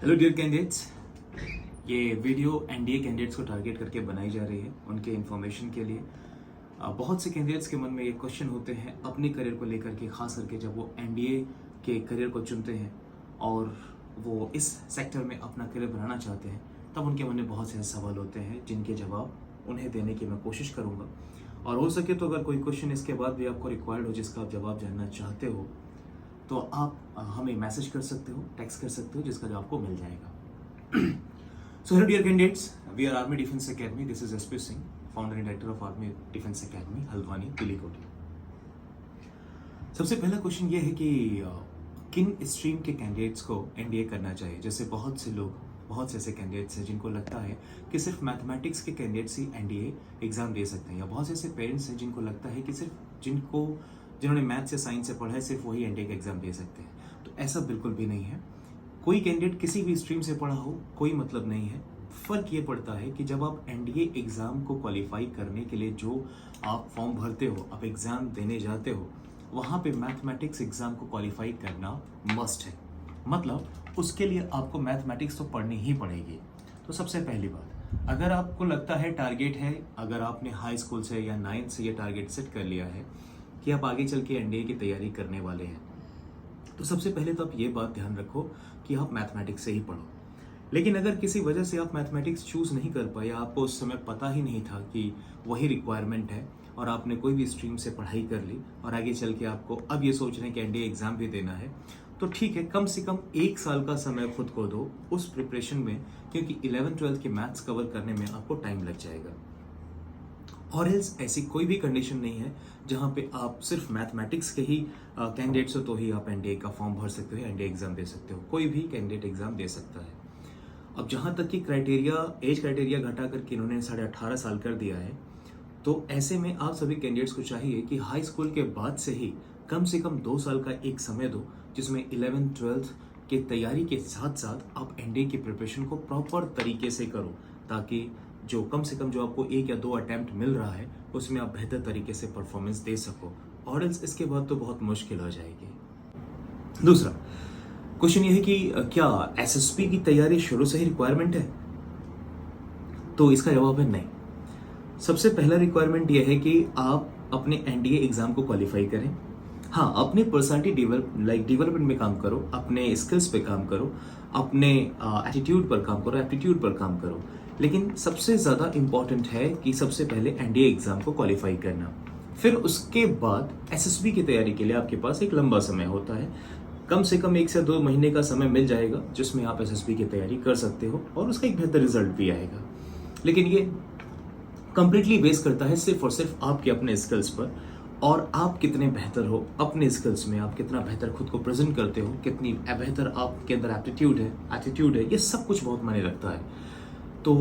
Hello dear candidates, ये video NDA candidates को target करके बनाई जा रही है उनके इन्फॉर्मेशन के लिए। बहुत से कैंडिडेट्स के मन में ये क्वेश्चन होते हैं अपने करियर को लेकर के, खास करके जब वो एनडीए के करियर को चुनते हैं और वो इस सेक्टर में अपना करियर बनाना चाहते हैं, तब उनके मन में बहुत से सवाल होते हैं जिनके जवाब उन्हें देने की मैं कोशिश करूँगा। और हो सके तो अगर कोई क्वेश्चन इसके बाद भी आपको रिक्वायर्ड हो जिसका आप जवाब जानना चाहते हो तो आप हमें मैसेज कर सकते हो, टेक्स्ट कर सकते हो, जिसका जवाब आपको मिल जाएगा। So hello dear candidates, we are army defence academy. This is SP Singh, founder and director of army defence academy, Haldwani, Pilikoti. सबसे पहला क्वेश्चन ये है कि किन स्ट्रीम के कैंडिडेट्स को एनडीए करना चाहिए। जैसे बहुत से ऐसे कैंडिडेट्स हैं जिनको लगता है कि सिर्फ मैथमेटिक्स के कैंडिडेट्स ही एनडीए एग्जाम दे सकते हैं, या बहुत से ऐसे पेरेंट्स हैं जिनको लगता है कि सिर्फ जिन्होंने मैथ्स या साइंस से पढ़ा है सिर्फ वही एनडीए का एग्जाम दे सकते हैं। तो ऐसा बिल्कुल भी नहीं है। कोई कैंडिडेट किसी भी स्ट्रीम से पढ़ा हो कोई मतलब नहीं है। फर्क ये पड़ता है कि जब आप एनडीए एग्जाम को क्वालिफाई करने के लिए जो आप फॉर्म भरते हो, आप एग्जाम देने जाते हो, वहाँ पे मैथमेटिक्स एग्जाम को क्वालिफाई करना मस्ट है। मतलब उसके लिए आपको मैथमेटिक्स तो पढ़नी ही पड़ेगी। तो सबसे पहली बात, अगर आपको लगता है टारगेट है, अगर आपने हाई स्कूल से या 9th से ये टारगेट सेट कर लिया है कि आप आगे चल के एनडीए की तैयारी करने वाले हैं, तो सबसे पहले तो आप ये बात ध्यान रखो कि आप मैथमेटिक्स से ही पढ़ो। लेकिन अगर किसी वजह से आप मैथमेटिक्स चूज़ नहीं कर पाए, आपको उस समय पता ही नहीं था कि वही रिक्वायरमेंट है और आपने कोई भी स्ट्रीम से पढ़ाई कर ली और आगे चल के आपको अब ये सोच रहे हैं कि एनडीए एग्ज़ाम भी देना है, तो ठीक है, कम से कम 1 साल का समय खुद को दो उस प्रिपरेशन में, क्योंकि 11th-12th के मैथ्स कवर करने में आपको टाइम लग जाएगा। और एल्स ऐसी कोई भी कंडीशन नहीं है जहाँ पे आप सिर्फ मैथमेटिक्स के ही कैंडिडेट्स हो तो ही आप एनडीए का फॉर्म भर सकते हो, एनडीए एग्जाम दे सकते हो। कोई भी कैंडिडेट एग्जाम दे सकता है। अब जहाँ तक कि एज क्राइटेरिया घटा करके इन्होंने 18.5 साल कर दिया है, तो ऐसे में आप सभी कैंडिडेट्स को चाहिए कि हाई स्कूल के बाद से कम 2 साल का एक समय दो, जिसमें 11th-12th की तैयारी के साथ साथ आप एनडीए की प्रिपरेशन को प्रॉपर तरीके से करो, ताकि जो कम से कम जो आपको 1 या 2 अटेम्प्ट मिल रहा है उसमें आप बेहतर तरीके से परफॉर्मेंस दे सको। और इसके बाद तो बहुत मुश्किल हो जाएगी। दूसरा क्वेश्चन ये है कि क्या एसएसपी की तैयारी शुरू से ही रिक्वायरमेंट है? तो इसका जवाब है नहीं। सबसे पहला रिक्वायरमेंट यह है कि आप अपने एनडीए एग्जाम को क्वालिफाई करें। हाँ, अपने पर्सनालिटी डेवलपमेंट में काम करो, अपने स्किल्स पे काम करो, अपने एटीट्यूड पर काम करो, एप्टीट्यूड पर काम करो। लेकिन सबसे ज़्यादा इम्पॉर्टेंट है कि सबसे पहले एनडीए एग्जाम को क्वालिफाई करना। फिर उसके बाद एसएसबी की तैयारी के लिए आपके पास एक लंबा समय होता है। कम से कम 1 से 2 महीने का समय मिल जाएगा जिसमें आप एसएसबी की तैयारी कर सकते हो और उसका एक बेहतर रिजल्ट भी आएगा। लेकिन ये कंप्लीटली बेस करता है सिर्फ और सिर्फ आपके अपने स्किल्स पर, और आप कितने बेहतर हो अपने स्किल्स में, आप कितना बेहतर खुद को प्रेजेंट करते हो, कितनी बेहतर आपके अंदर एप्टीट्यूड है, ये सब कुछ बहुत मायने रखता है। तो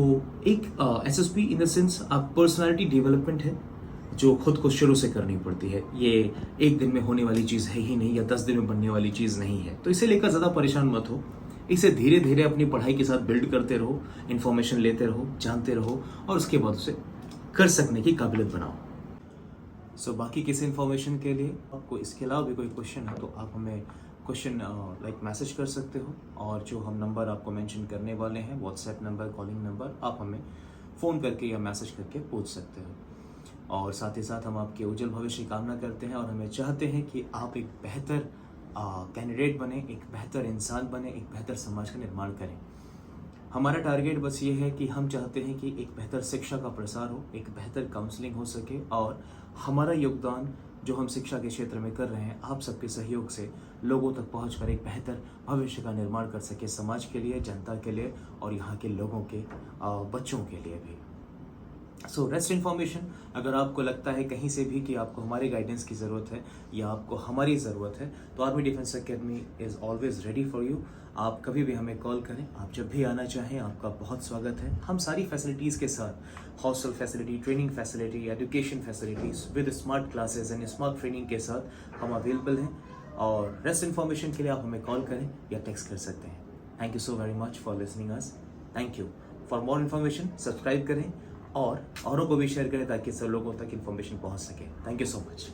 एक एसएसपी इन द सेंस आप पर्सनालिटी डेवलपमेंट है जो खुद को शुरू से करनी पड़ती है। ये एक दिन में होने वाली चीज़ है ही नहीं, या 10 दिन में बनने वाली चीज़ नहीं है। तो इसे लेकर ज़्यादा परेशान मत हो। इसे धीरे धीरे अपनी पढ़ाई के साथ बिल्ड करते रहो, इन्फॉर्मेशन लेते रहो, जानते रहो, और उसके बाद उसे कर सकने की काबिलियत बनाओ। सो बाकी किसी इन्फॉर्मेशन के लिए आपको इसके अलावा भी कोई क्वेश्चन है तो आप हमें क्वेश्चन मैसेज कर सकते हो, और जो हम नंबर आपको मेंशन करने वाले हैं, व्हाट्सएप नंबर, कॉलिंग नंबर, आप हमें फ़ोन करके या मैसेज करके पूछ सकते हो। और साथ ही साथ हम आपके उज्जवल भविष्य की कामना करते हैं और हमें चाहते हैं कि आप एक बेहतर कैंडिडेट बने, एक बेहतर इंसान बने, एक बेहतर समाज का निर्माण करें। हमारा टारगेट बस ये है कि हम चाहते हैं कि एक बेहतर शिक्षा का प्रसार हो, एक बेहतर काउंसलिंग हो सके, और हमारा योगदान जो हम शिक्षा के क्षेत्र में कर रहे हैं, आप सबके सहयोग से लोगों तक पहुंचकर एक बेहतर भविष्य का निर्माण कर सके, समाज के लिए, जनता के लिए, और यहाँ के लोगों के बच्चों के लिए भी। सो रेस्ट इन्फॉर्मेशन, अगर आपको लगता है कहीं से भी कि आपको हमारे गाइडेंस की ज़रूरत है या आपको हमारी ज़रूरत है, तो army defence academy is always ready for you. आप कभी भी हमें कॉल करें, आप जब भी आना चाहें, आपका बहुत स्वागत है। हम सारी फैसिलिटीज़ के साथ, hostel facility, training facility, education facilities with smart classes and smart training के साथ हम अवेलेबल हैं। और रेस्ट इन्फॉर्मेशन के लिए आप हमें कॉल करें या टेक्स्ट कर सकते हैं। Thank you so very much for listening us. Thank you. For more information subscribe करें और औरों को भी शेयर करें ताकि सब लोगों तक इन्फॉर्मेशन पहुंच सके। Thank you so much.